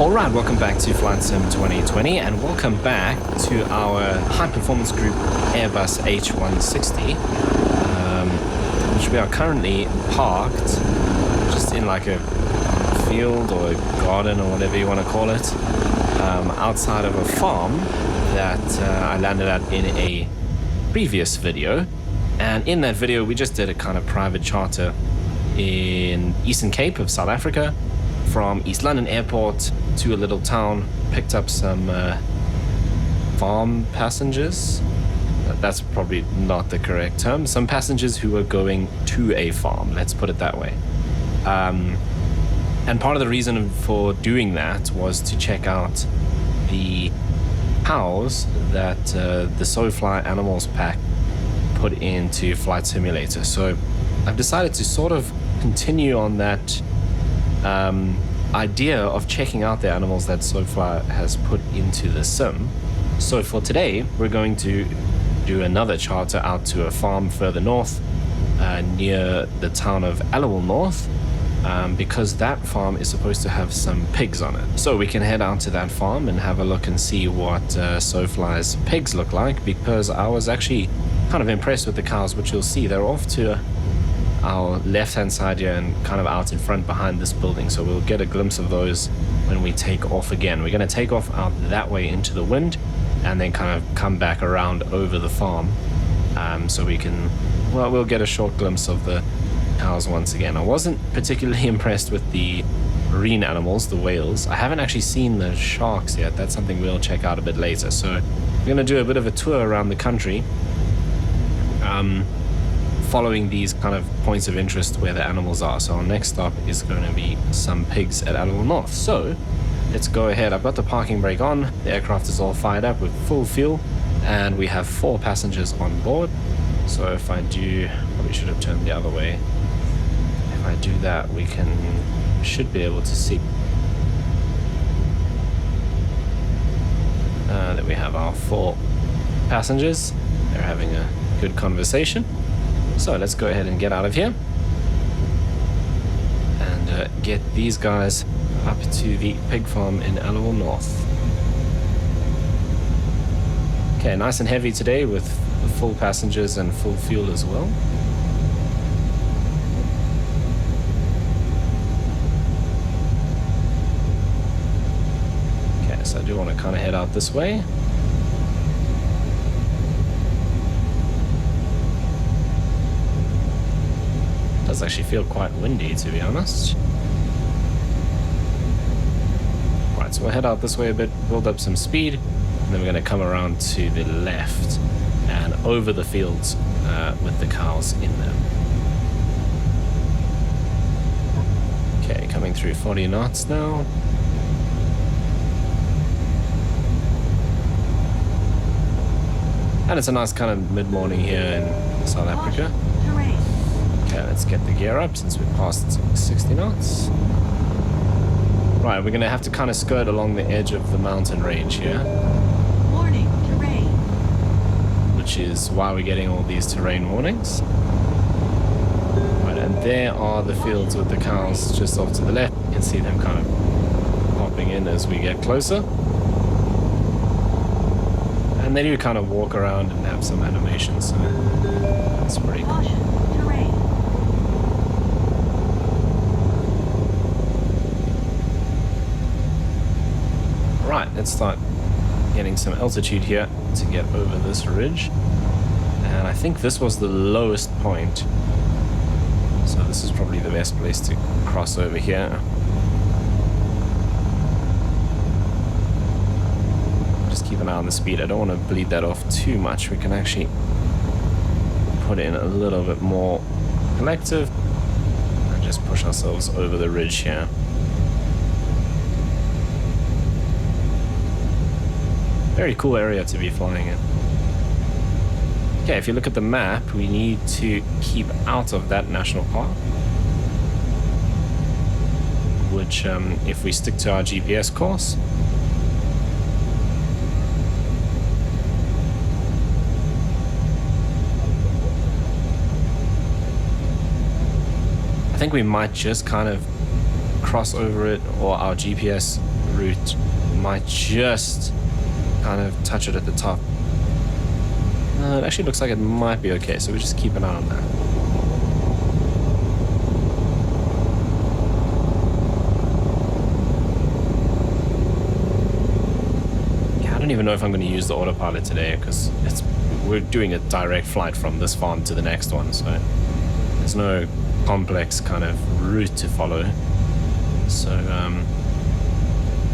Alright, welcome back to Flight Sim 2020 and welcome back to our high performance group Airbus H160, which we are currently parked just in like a field or a garden or whatever you want to call it, outside of a farm that I landed at in a previous video. And in that video we just did a kind of private charter in Eastern Cape of South Africa from East London Airport to a little town, picked up some farm passengers. That's probably not the correct term. Some passengers who were going to a farm, let's put it that way. And part of the reason for doing that was to check out the cows that the Sofly Animals Pack put into Flight Simulator. So I've decided to sort of continue on that idea of checking out the animals that Sofly has put into the sim. So for today, we're going to do another charter out to a farm further north, near the town of Allowal North, because that farm is supposed to have some pigs on it. So we can head out to that farm and have a look and see what Sofly's pigs look like, because I was actually kind of impressed with the cows, which you'll see they're off to our left hand side here and kind of out in front behind this building. So we'll get a glimpse of those when we take off again. We're going to take off out that way into the wind and then kind of come back around over the farm, so we can, well, we'll get a short glimpse of the cows once again. I wasn't particularly impressed with the marine animals, the whales. I haven't actually seen the sharks yet. That's something we'll check out a bit later. So we're going to do a bit of a tour around the country, following these kind of points of interest where the animals are. So our next stop is going to be some pigs at Allowal North. So let's go ahead. I've got the parking brake on. The aircraft is all fired up with full fuel and we have 4 passengers on board. So if I do, probably should have turned the other way. If I do that, we should be able to see that we have our 4 passengers. They're having a good conversation. So let's go ahead and get out of here and get these guys up to the pig farm in Allowal North. Okay, nice and heavy today with full passengers and full fuel as well. Okay, so I do want to kind of head out this way. Does actually feel quite windy, to be honest. Right, so we'll head out this way a bit, build up some speed, and then we're going to come around to the left and over the fields with the cows in them. Okay, coming through 40 knots now. And it's a nice kind of mid-morning here in South Africa. Okay, let's get the gear up since we've passed 60 knots. Right, we're going to have to kind of skirt along the edge of the mountain range here. Warning, terrain. Which is why we're getting all these terrain warnings. Right, and there are the fields with the cows just off to the left. You can see them kind of popping in as we get closer. And they do kind of walk around and have some animations, so that's pretty cool. Right, let's start getting some altitude here to get over this ridge. And I think this was the lowest point. So this is probably the best place to cross over here. Just keep an eye on the speed. I don't want to bleed that off too much. We can actually put in a little bit more collective and just push ourselves over the ridge here. Very cool area to be flying in. Okay, if you look at the map, we need to keep out of that national park, which if we stick to our GPS course, I think we might just kind of cross over it, or our GPS route might just kind of touch it at the top. It actually looks like it might be okay, so we just keep an eye on that. Yeah, I don't even know if I'm going to use the autopilot today because we're doing a direct flight from this farm to the next one, so there's no complex kind of route to follow. So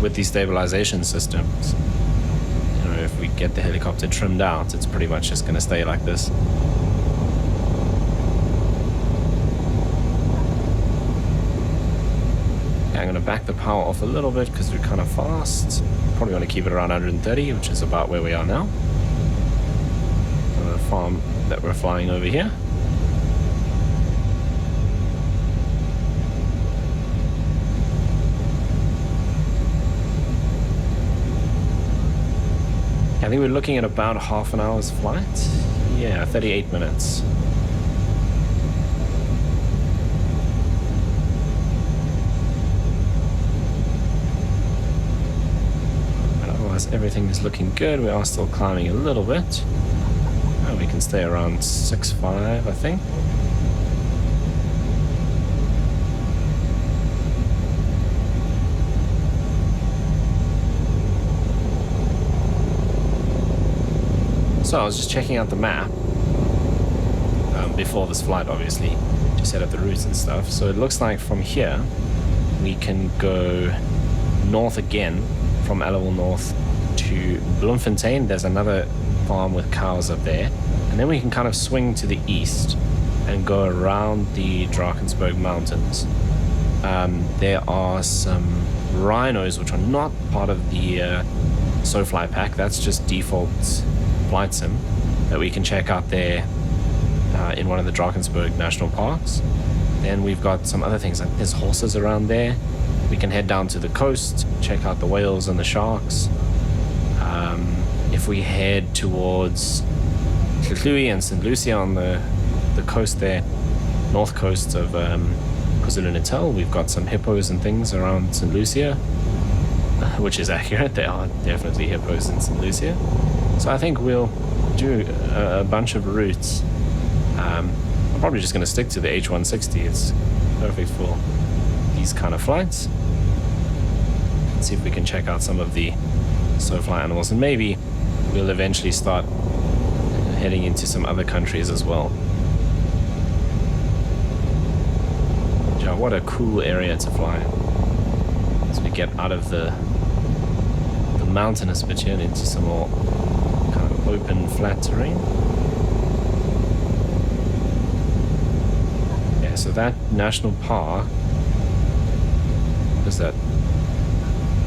with these stabilization systems, you know, if we get the helicopter trimmed out, it's pretty much just going to stay like this. Okay, I'm going to back the power off a little bit because we're kind of fast. Probably want to keep it around 130, which is about where we are now. The farm that we're flying over here. I think we're looking at about half an hour's flight. Yeah, 38 minutes. But otherwise, everything is looking good. We are still climbing a little bit. We can stay around 6.5, I think. So I was just checking out the map before this flight, obviously, to set up the routes and stuff. So it looks like from here we can go north again from Alleville North to Bloemfontein. There's another farm with cows up there, and then we can kind of swing to the east and go around the Drakensberg Mountains. There are some rhinos which are not part of the Sofly pack. That's just default flight sim that we can check out there in one of the Drakensberg national parks. Then we've got some other things, like there's horses around there. We can head down to the coast, check out the whales and the sharks. If we head towards Tlhutli and St. Lucia on the coast there, north coast of KwaZulu-Natal, we've got some hippos and things around St. Lucia, which is accurate. There are definitely hippos in St. Lucia. So I think we'll do a bunch of routes. I'm probably just going to stick to the H160. It's perfect for these kind of flights. Let's see if we can check out some of the Sofly animals, and maybe we'll eventually start heading into some other countries as well. Yeah, what a cool area to fly in. As we get out of the mountainous bit here and into some more kind of open, flat terrain. Yeah, so that national park, what is that?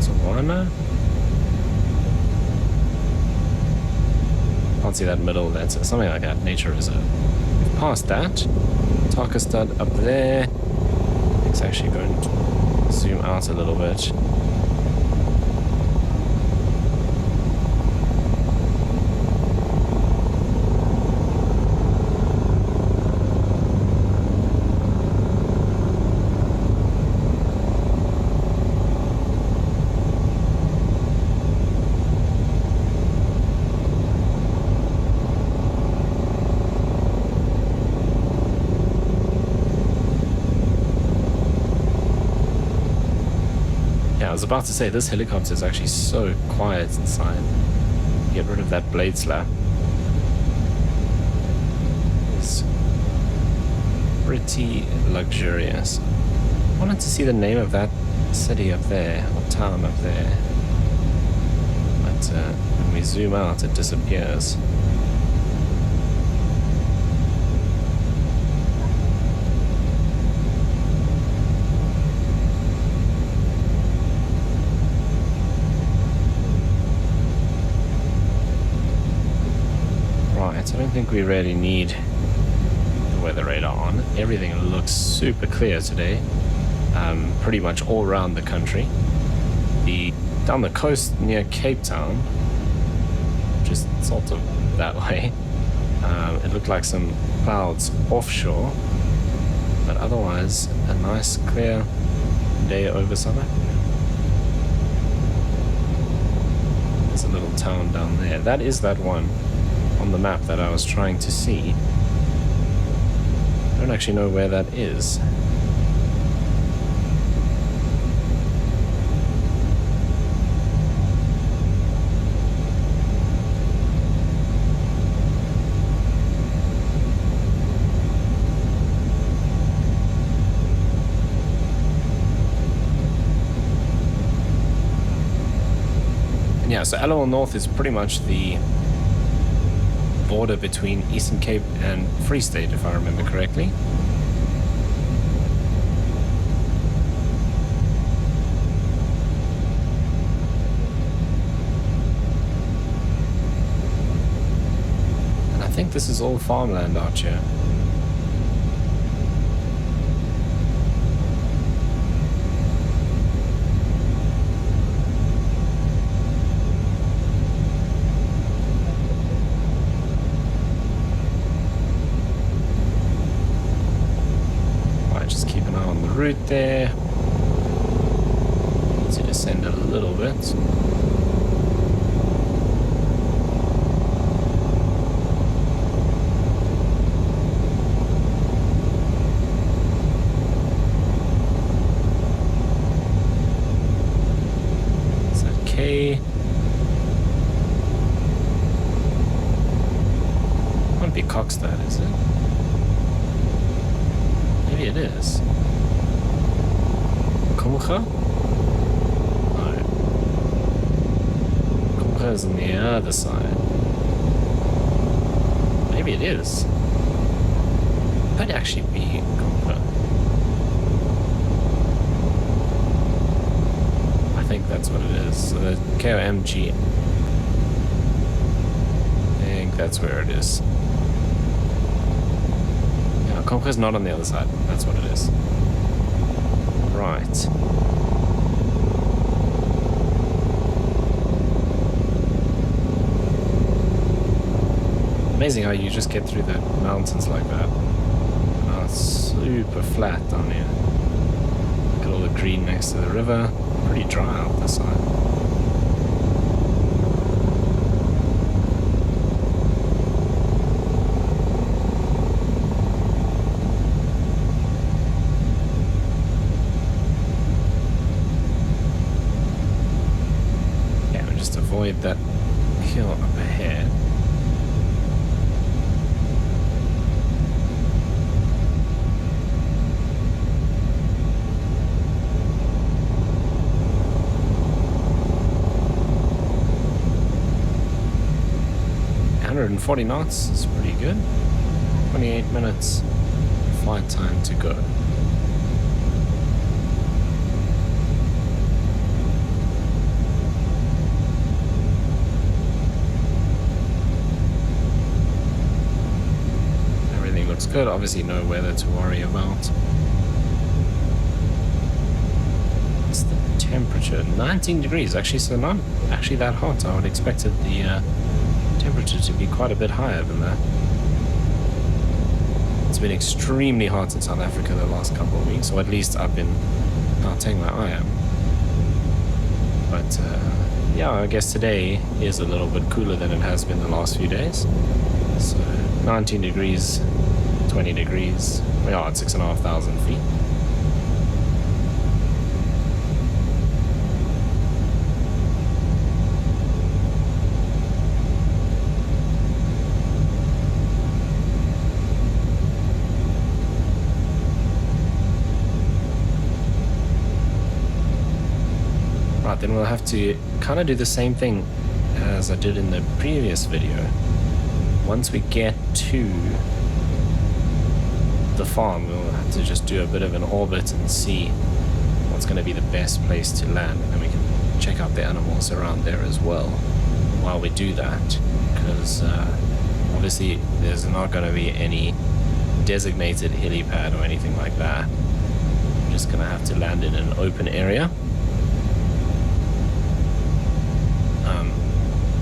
Sawana? Can't see that middle, that's something like that, nature reserve. We've passed that. Tarkastad up there. It's actually going to zoom out a little bit. I was about to say, this helicopter is actually so quiet inside. Get rid of that blade slap. It's pretty luxurious. I wanted to see the name of that city up there, or town up there. But when we zoom out, it disappears. I don't think we really need the weather radar on. Everything looks super clear today, pretty much all around the country. Down the coast near Cape Town, just sort of that way, it looked like some clouds offshore, but otherwise a nice clear day over South Africa. town down there. That is that one on the map that I was trying to see. I don't actually know where that is. Yeah, so Aliwal North is pretty much the border between Eastern Cape and Free State, if I remember correctly. And I think this is all farmland out here. Route there. Need to descend a little bit. Is that K? Won't be Coxstad, is it? Maybe it is. Kumcha? No. Kumcha is on the other side. Maybe it is. It could actually be Kumcha. I think that's what it is. So the KOMG. I think that's where it is. Yeah, Kumcha is not on the other side. That's what it is. Right. Amazing how you just get through the mountains like that. Oh, it's super flat down here. Look at all the green next to the river. Pretty dry out this side. Avoid that hill up ahead. $140 knots is pretty good. 28 minutes flight time to go. Good, obviously no weather to worry about. What's the temperature? 19 degrees, actually, so not actually that hot. I would expected the temperature to be quite a bit higher than that. It's been extremely hot in South Africa the last couple of weeks, or at least I've been telling where I am. But yeah, I guess today is a little bit cooler than it has been the last few days. So 19 degrees. 20 degrees. We are at 6,500 feet. Right, then we'll have to kind of do the same thing as I did in the previous video. Once we get to the farm, we'll have to just do a bit of an orbit and see what's going to be the best place to land, and then we can check out the animals around there as well while we do that, because obviously there's not going to be any designated helipad or anything like that. We're just going to have to land in an open area,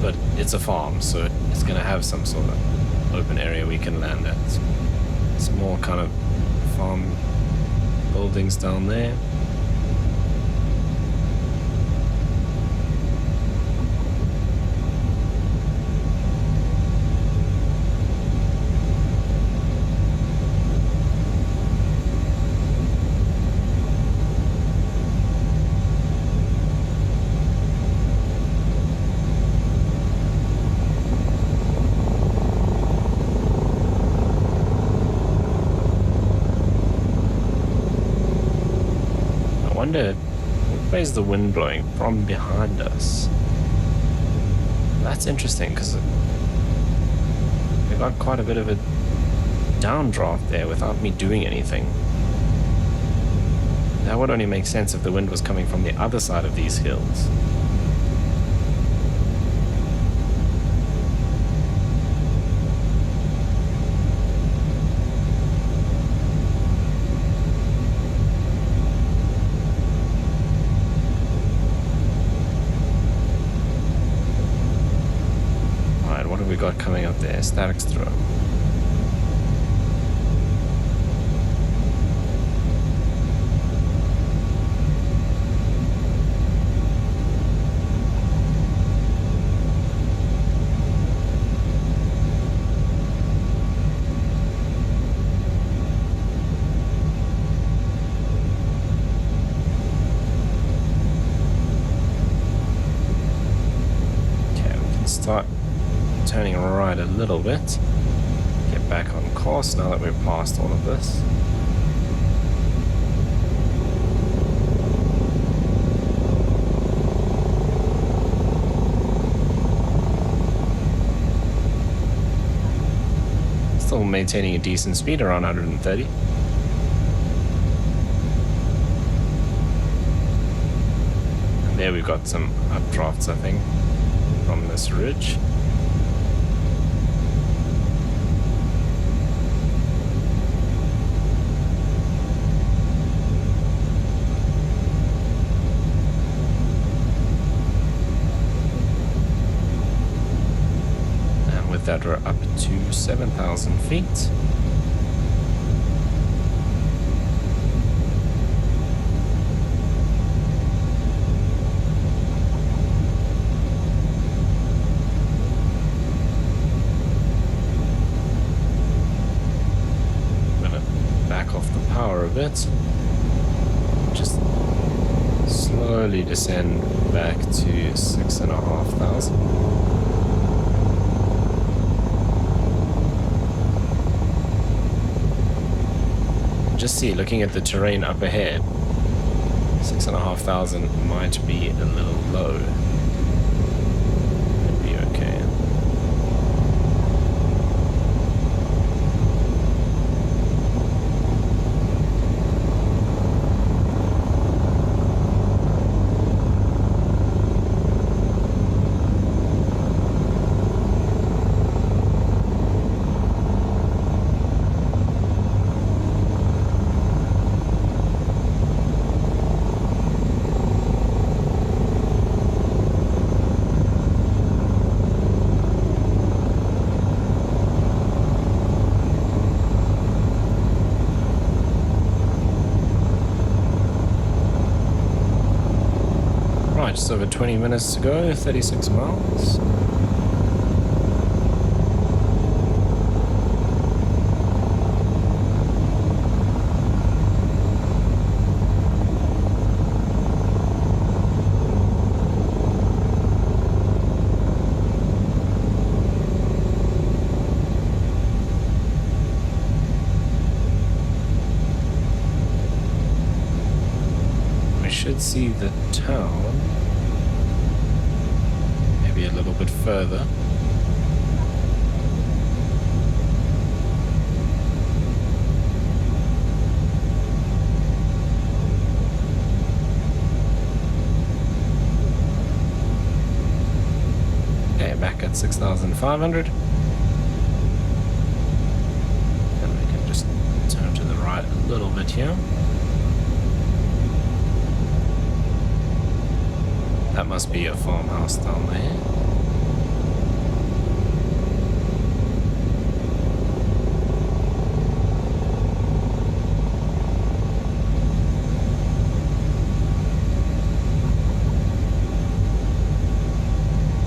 but it's a farm, so it's going to have some sort of open area we can land at. Some more kind of farm buildings down there. wonder, what way is the wind blowing? From behind us. That's interesting, because we got quite a bit of a downdraft there without me doing anything. That would only make sense if the wind was coming from the other side of these hills. We got coming up there, statics throw. Okay, we can start turning right a little bit, get back on course now that we've passed all of this. Still maintaining a decent speed around 130. And there we've got some updrafts, I think, from this ridge. That we're up to 7,000 feet. I'm gonna back off the power a bit. Just slowly descend back to 6,500. Just see, looking at the terrain up ahead, 6,500 might be a little low. It'd be okay. Just over 20 minutes to go, 36 miles. We should see the town. A little bit further. Okay, back at 6,500. And we can just turn to the right a little bit here. That must be a farmhouse down there.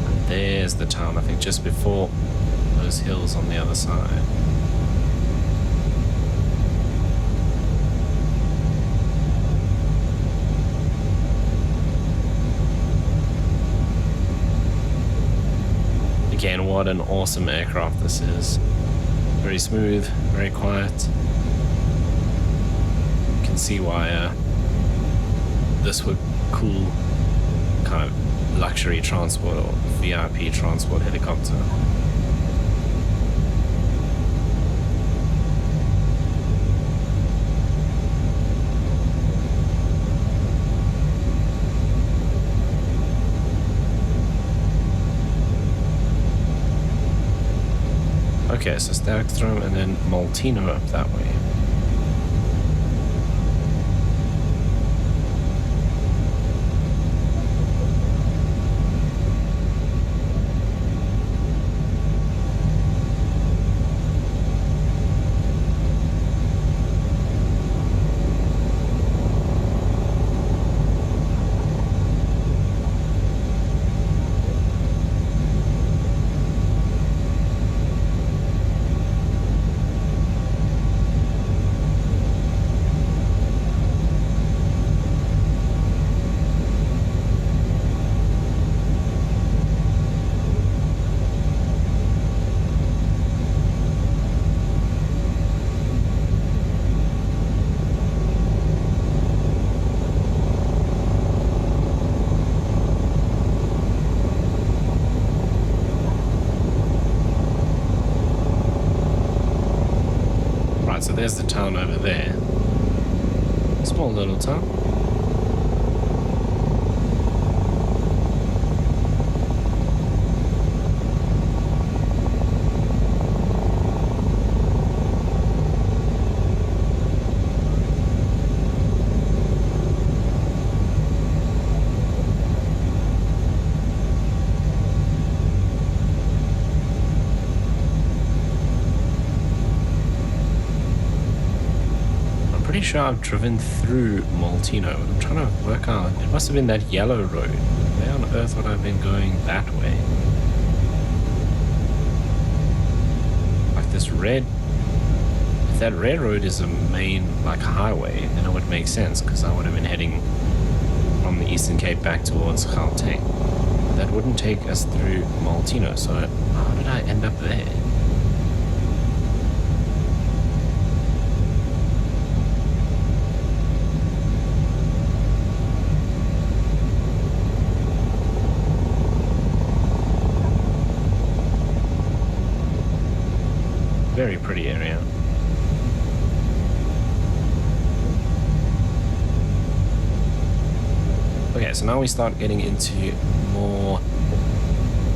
And there's the town, I think, just before those hills on the other side. Again, what an awesome aircraft this is. Very smooth, very quiet. You can see why this were cool kind of luxury transport or VIP transport helicopter. Okay, so Sterkstrom and then Maltino up that way. So there's the town over there. Small little town. Sure, I've driven through Maltino. I'm trying to work out. It must have been that yellow road. Where on earth would I have been going that way? Like this red. If that red road is a main like highway, then it would make sense because I would have been heading from the Eastern Cape back towards Gauteng. But that wouldn't take us through Maltino. So how did I end up there? Very pretty area. Okay, so now we start getting into more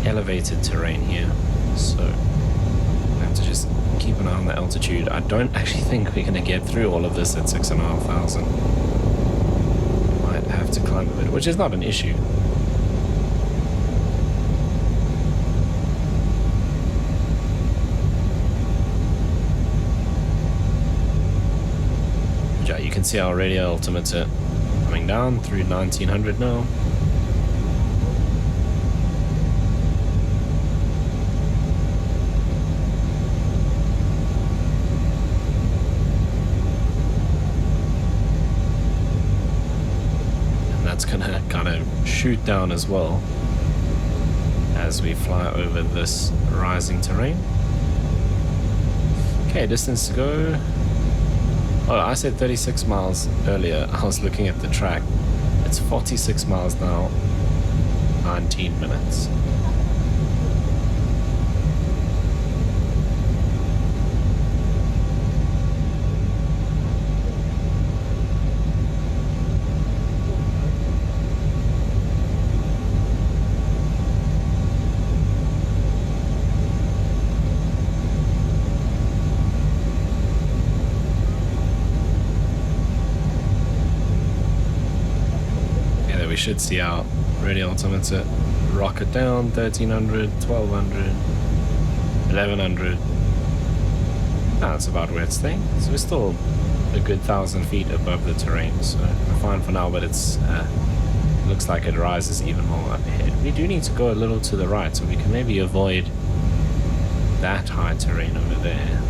elevated terrain here. So I have to just keep an eye on the altitude. I don't actually think we're going to get through all of this at 6,500. Might have to climb a bit, which is not an issue. You can see our radial altimeter coming down through 1900 now. And that's gonna kind of shoot down as well as we fly over this rising terrain. Okay, distance to go. Oh, I said 36 miles earlier. I was looking at the track. It's 46 miles now, 19 minutes. We should see our radial altimeter rocket down 1300, 1200, 1100. That's about where it's staying. So we're still a good 1,000 feet above the terrain, so we're fine for now, but it's looks like it rises even more up ahead. We do need to go a little to the right, so we can maybe avoid that high terrain over there.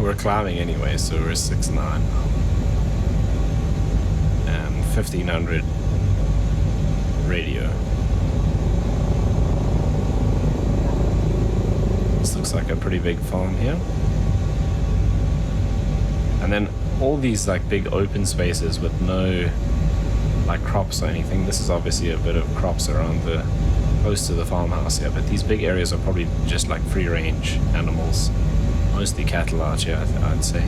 We're climbing anyway, so we're 6'9" now. And 1,500 radio. This looks like a pretty big farm here. And then all these like big open spaces with no like crops or anything. This is obviously a bit of crops around the close to the farmhouse here, but these big areas are probably just like free range animals. Mostly cattle out here, I'd say.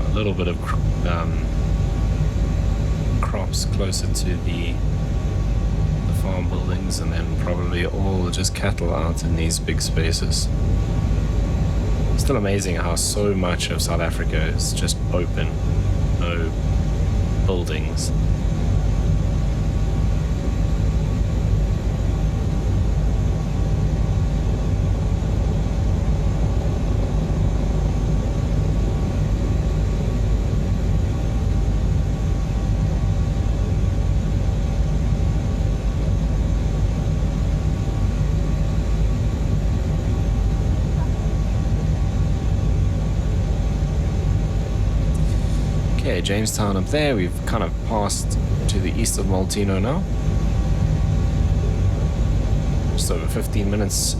A little bit of crops closer to the farm buildings, and then probably all just cattle out in these big spaces. Still amazing how so much of South Africa is just open, no buildings. Okay, Jamestown up there. We've kind of passed to the east of Maltino now. Just over 15 minutes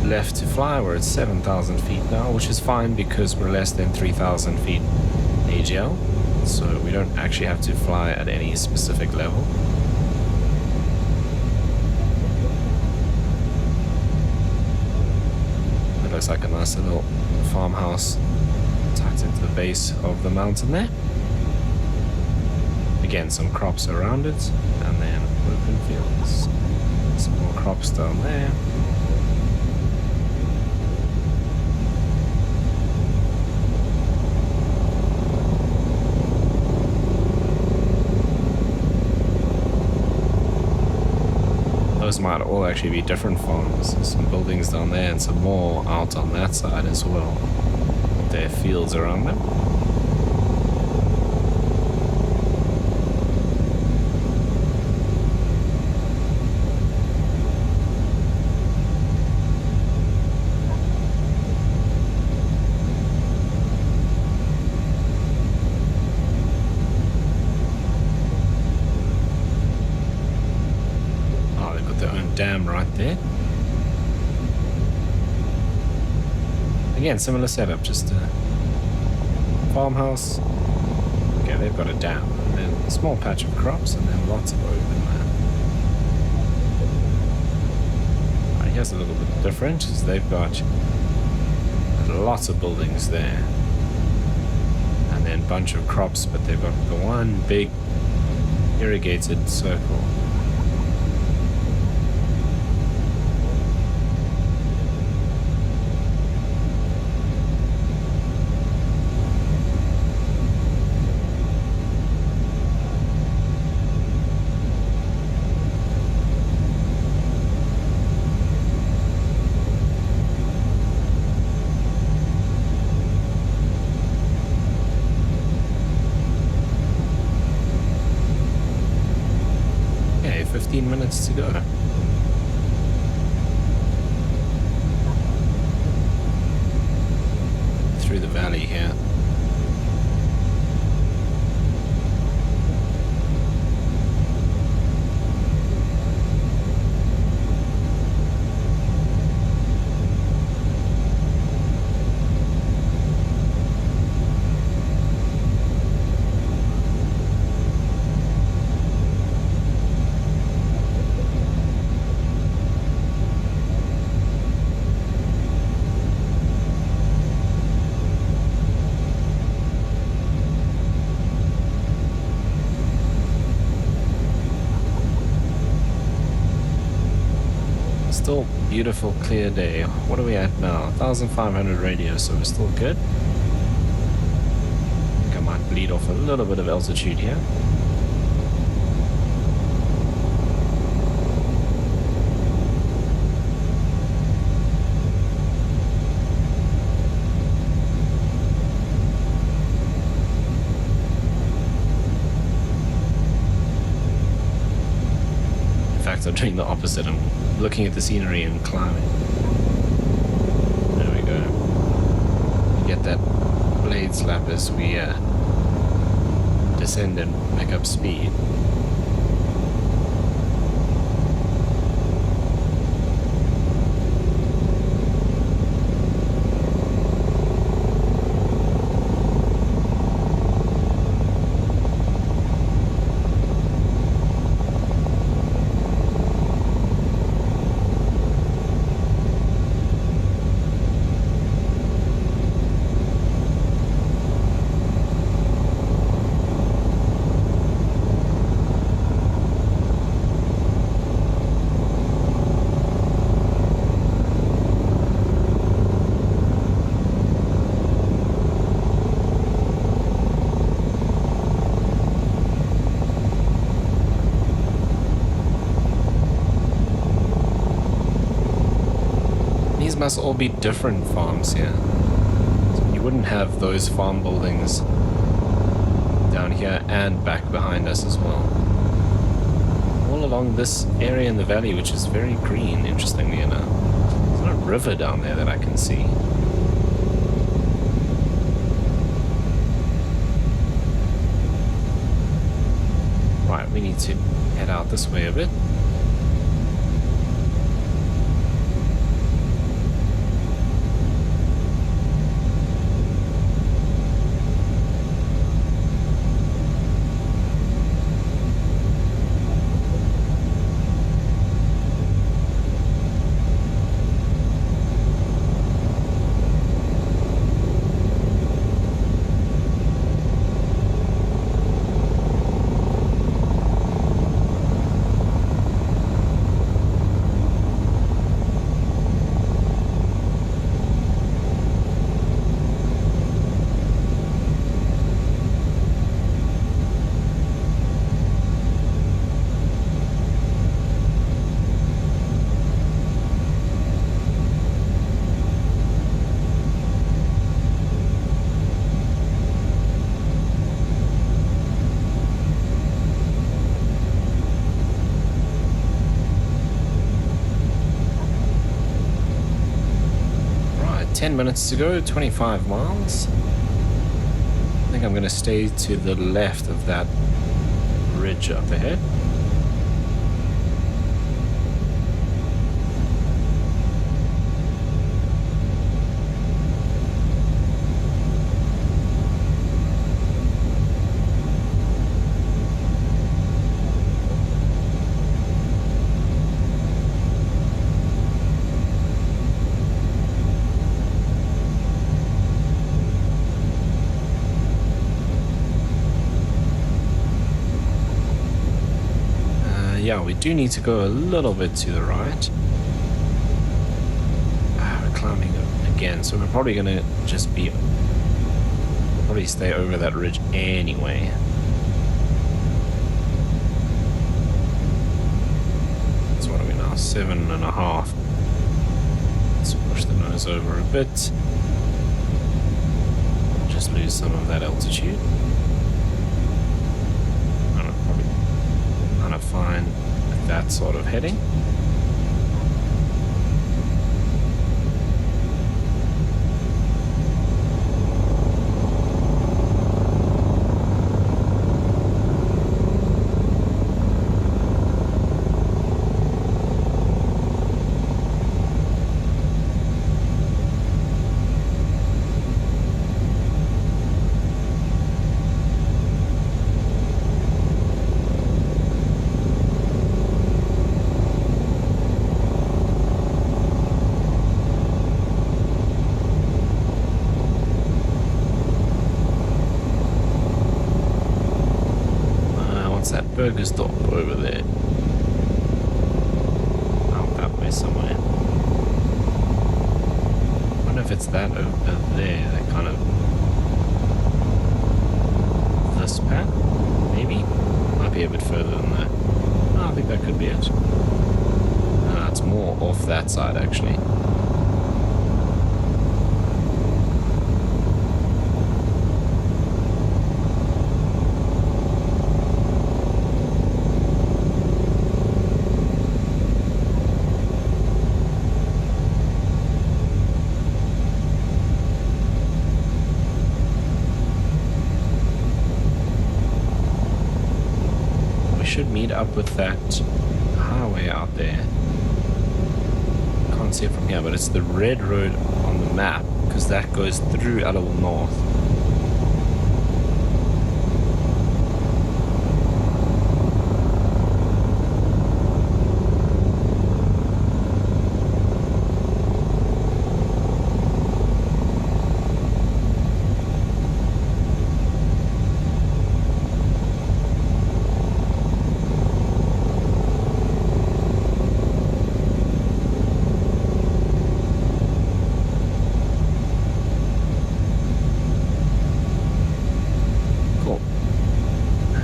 left to fly. We're at 7,000 feet now, which is fine because we're less than 3,000 feet AGL. So we don't actually have to fly at any specific level. It looks like a nice little farmhouse tucked into the base of the mountain there. Again, some crops around it, and then open fields. Some more crops down there. Those might all actually be different farms. There's some buildings down there and some more out on that side as well. There are fields around them. Dam right there. Again, similar setup, just a farmhouse. Okay, they've got a dam, and then a small patch of crops, and then lots of open land. Here's a little bit different, is they've got lots of buildings there, and then a bunch of crops, but they've got the one big irrigated circle. Okay, 15 minutes to go. Through the valley here. Still beautiful, clear day. What are we at now? 1,500 radio, so we're still good. I think I might bleed off a little bit of altitude here. fact, I'm doing the opposite. I'm looking at the scenery and climbing. There we go. You get that blade slap as we descend and pick up speed. Must all be different farms here. You wouldn't have those farm buildings down here and back behind us as well. All along this area in the valley, which is very green, interestingly enough. There's no river down there that I can see. Right, we need to head out this way a bit. Right, 10 minutes to go, 25 miles. I think I'm going to stay to the left of that ridge up ahead. Yeah, we do need to go a little bit to the right. We're climbing again, so we're probably going to just be... We'll probably stay over that ridge anyway. So what are we now? 7.5. Let's push the nose over a bit. Just lose some of that altitude. Fine with that sort of heading. Burger stop over there. Out that way somewhere. I wonder if it's that over there, that kind of... this path? Maybe? Might be a bit further than that. Oh, I think that could be it. It's more off that side actually. should meet up with that highway out there. Can't see it from here, but it's the red road on the map because that goes through Addons North.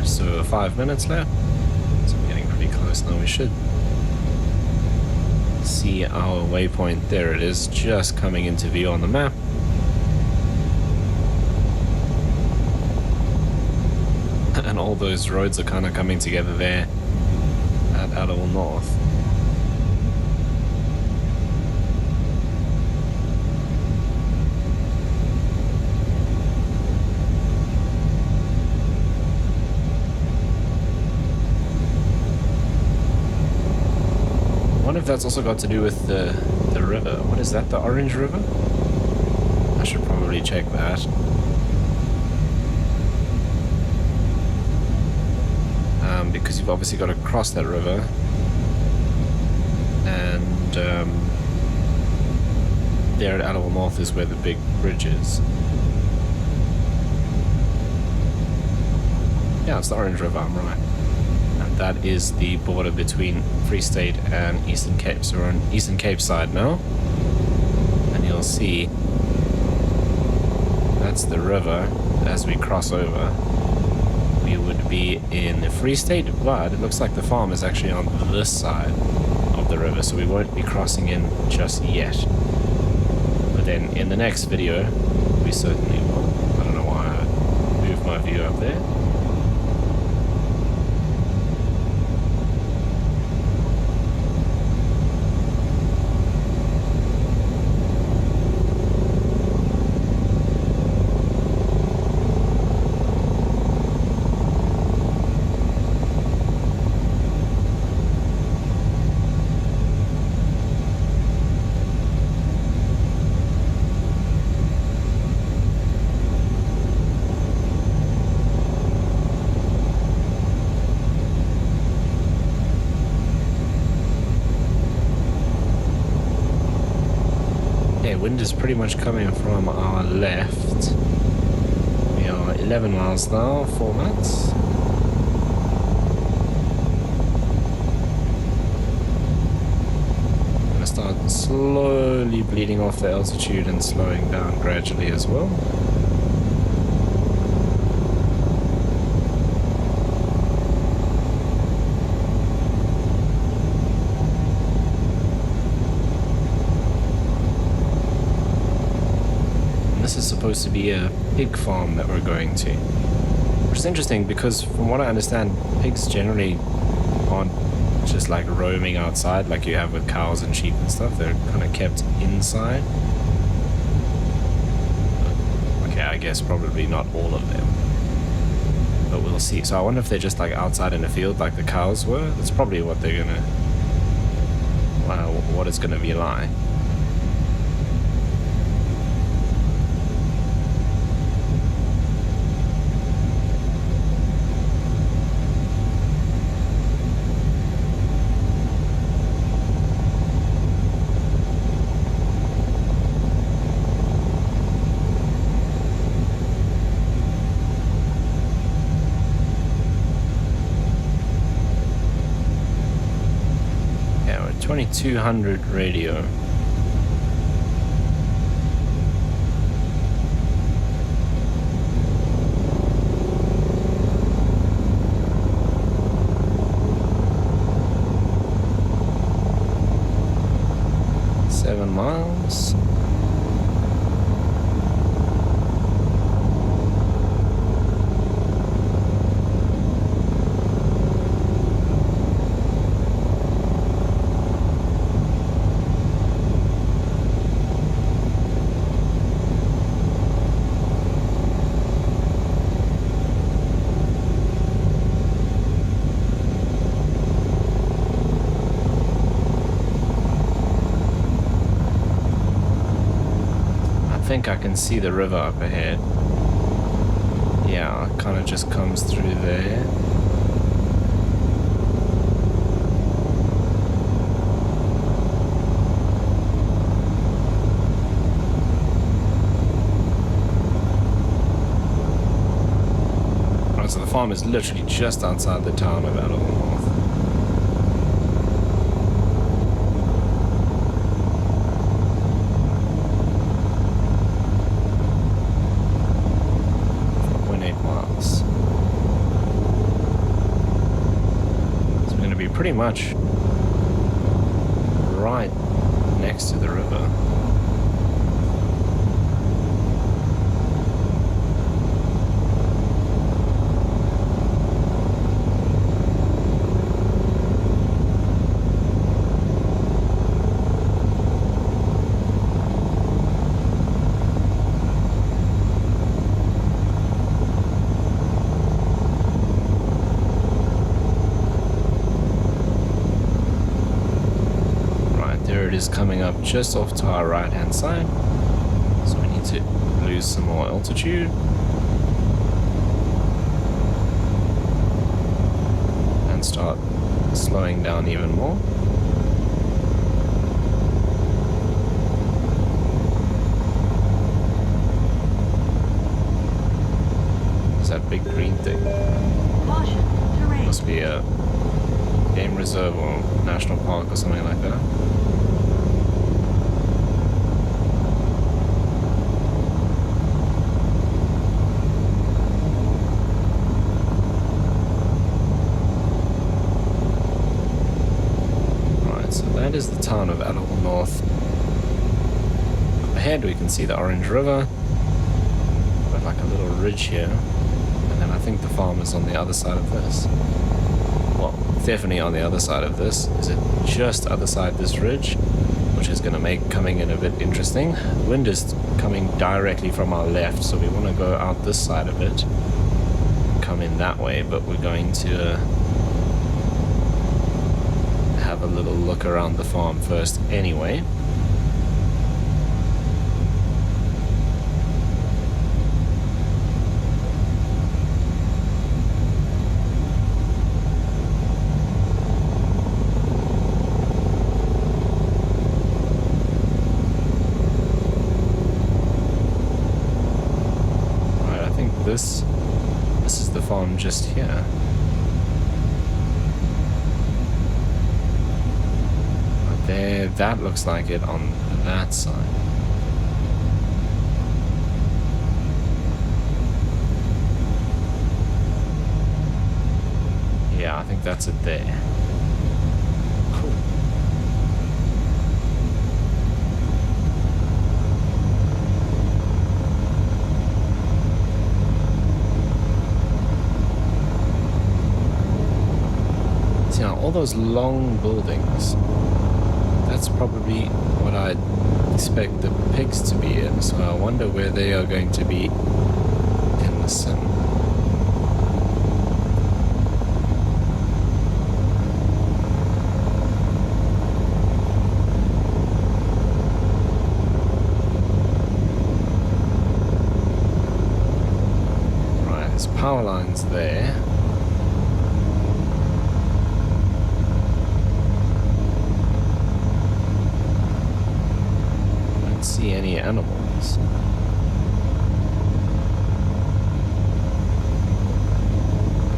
So 5 minutes left, so we're getting pretty close now. We should see our waypoint. There it is, just coming into view on the map. And all those roads are kind of coming together there at Addons North. I wonder if that's also got to do with the river. What is that, the Orange River? I should probably check that. Because you've obviously got to cross that river. And there at Addons North is where the big bridge is. Yeah, it's the Orange River, I'm right. And that is the border between Free State and Eastern Cape. So we're on Eastern Cape side now. And you'll see that's the river. As we cross over, we would be in the Free State, but it looks like the farm is actually on this side of the river, so we won't be crossing in just yet. But then in the next video, we certainly will. I don't know why I moved my view up there. Wind is pretty much coming from our left. We are 11 miles now, 4 knots. I'm going to start slowly bleeding off the altitude and slowing down gradually as well. This is supposed to be a pig farm that we're going to. Which is interesting because from what I understand, pigs generally aren't just like roaming outside like you have with cows and sheep and stuff. They're kind of kept inside. Okay, I guess probably not all of them. But we'll see. So I wonder if they're just like outside in the field like the cows were. That's probably what they're gonna... what it's gonna be like. Yeah, we're 2200 radio. Miles. think I can see the river up ahead. Yeah, it kind of just comes through there. Right, so the farm is literally just outside the town of Addons. Pretty much right next to the river. Is coming up just off to our right hand side, so we need to lose some more altitude and start slowing down even more. What's that big green thing? Caution, terrain. Must be a game reserve or national park or something like that. That is the town of Addons North. Up ahead we can see the Orange River. Got like a little ridge here. And then I think the farm is on the other side of this. Well, definitely on the other side of this. Is it just other side this ridge? Which is going to make coming in a bit interesting. The wind is coming directly from our left, so we want to go out this side of it. Come in that way, but we're going to have a little look around the farm first anyway. Right, I think this is the farm just here. There, that looks like it on that side. Yeah, I think that's it there. Cool. See now, all those long buildings. That's probably what I'd expect the pigs to be in, so I wonder where they are going to be in the sim. Right, there's power lines there. See any animals.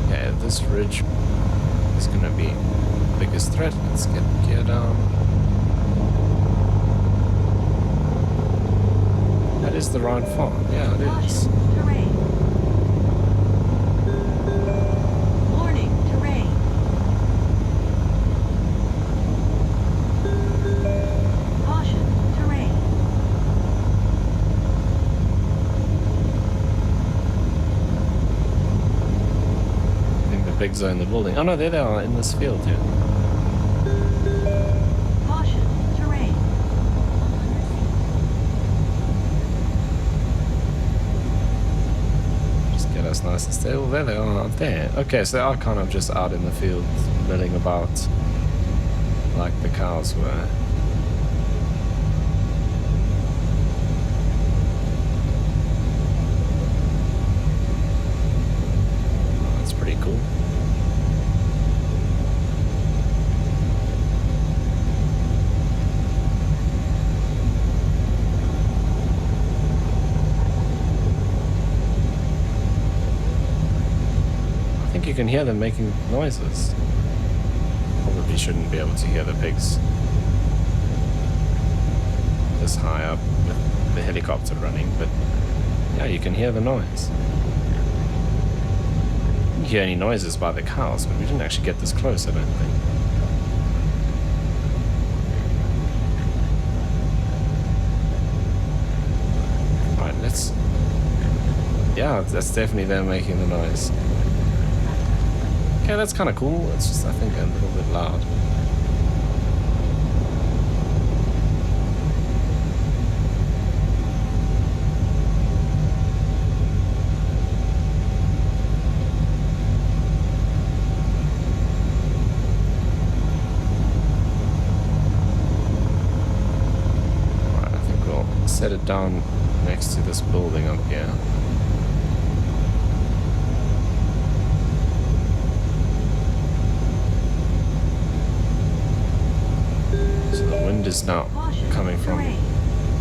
Okay, this ridge is gonna be the biggest threat. Let's get gear down. That is the right farm. Yeah, it is. Terrain. Warning, terrain. Caution, terrain. Pigs are in the building. Oh no, there they are in this field here. Caution, terrain. Just get us nice and stable. There they are up there. Okay, so they are kind of just out in the field milling about like the cows were. you can hear them making noises. Probably shouldn't be able to hear the pigs this high up with the helicopter running, but yeah, you can hear the noise. You didn't hear any noises by the cows, but we didn't actually get this close, I don't think. Right, let's... Yeah, that's definitely them making the noise. Okay, that's kind of cool. It's just, I think, a little bit loud. Alright, I think we'll set it down next to this building up here. Is now coming from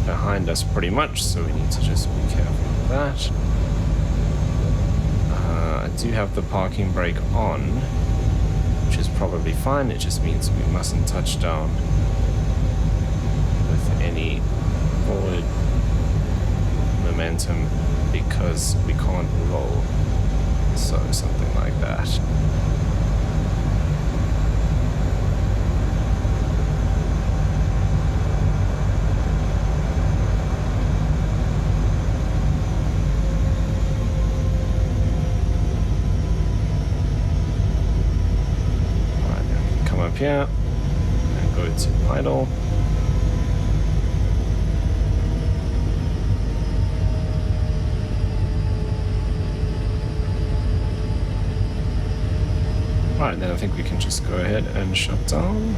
behind us pretty much, so we need to just be careful of that. I do have the parking brake on, which is probably fine. It just means we mustn't touch down with any forward momentum because we can't roll, so something like that. Here and go to idle. Right, then I think we can just go ahead and shut down.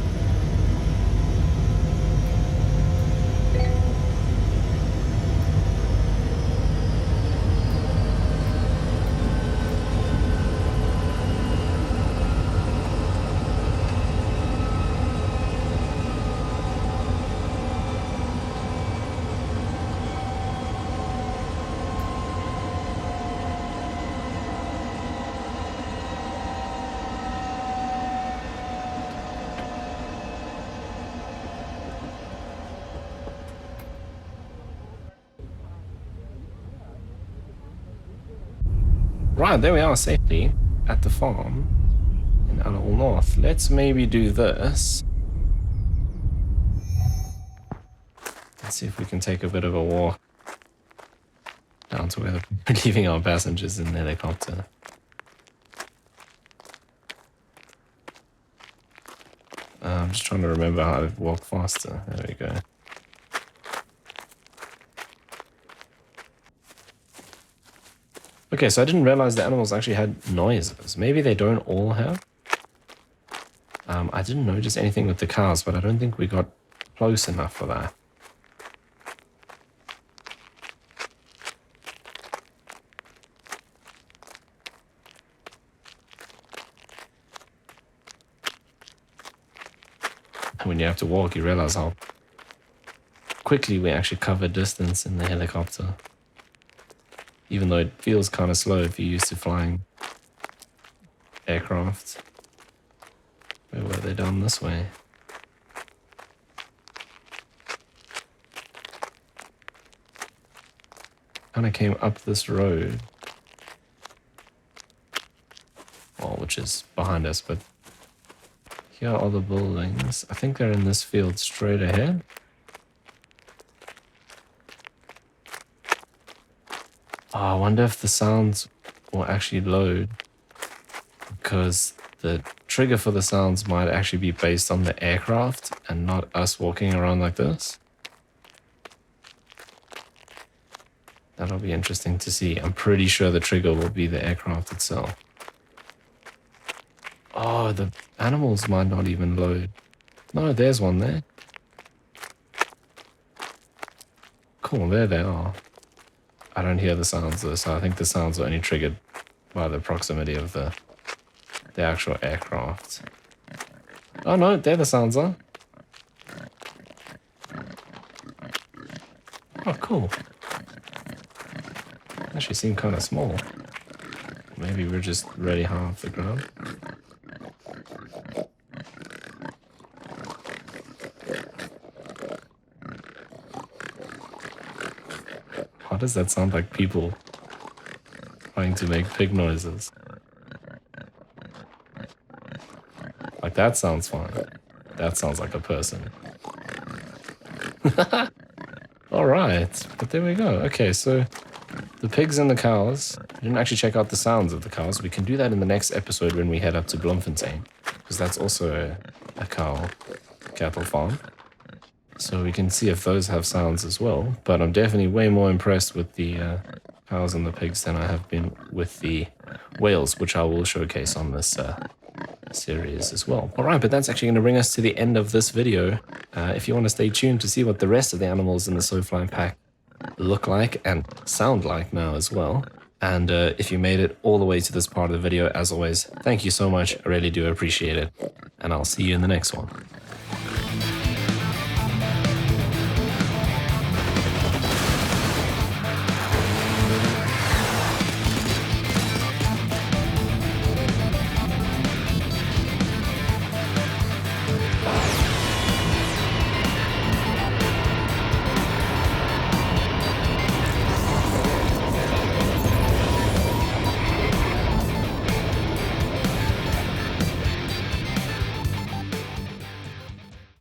Right, there we are, safely at the farm in Alal North. Let's maybe do this. Let's see if we can take a bit of a walk down to where we're leaving our passengers in the helicopter. I'm just trying to remember how to walk faster. There we go. Okay, so I didn't realize the animals actually had noises. Maybe they don't all have. I didn't notice anything with the cows, but I don't think we got close enough for that. When you have to walk, you realize how quickly we actually cover distance in the helicopter. Even though it feels kind of slow if you're used to flying aircraft. Where were they? Down this way? Kind of came up this road. Well, which is behind us, but here are the buildings. I think they're in this field straight ahead. Oh, I wonder if the sounds will actually load, because the trigger for the sounds might actually be based on the aircraft and not us walking around like this. That'll be interesting to see. I'm pretty sure the trigger will be the aircraft itself. Oh, the animals might not even load. No, there's one there. Cool, there they are. I don't hear the sounds though, so I think the sounds are only triggered by the proximity of the actual aircraft. Oh no, there the sounds are. Oh, cool. Actually seem kind of small. maybe we're just really high off the ground. Why does that sound like people trying to make pig noises? Like, that sounds fine. That sounds like a person. Alright, but there we go. Okay, so the pigs and the cows. I didn't actually check out the sounds of the cows. We can do that in the next episode when we head up to Bloemfontein, because that's also a cow cattle farm. So we can see if those have sounds as well. But I'm definitely way more impressed with the cows and the pigs than I have been with the whales, which I will showcase on this series as well. Alright, but that's actually going to bring us to the end of this video. If you want to stay tuned to see what the rest of the animals in the Sofly pack look like and sound like now as well. And if you made it all the way to this part of the video, as always, thank you so much. I really do appreciate it. And I'll see you in the next one.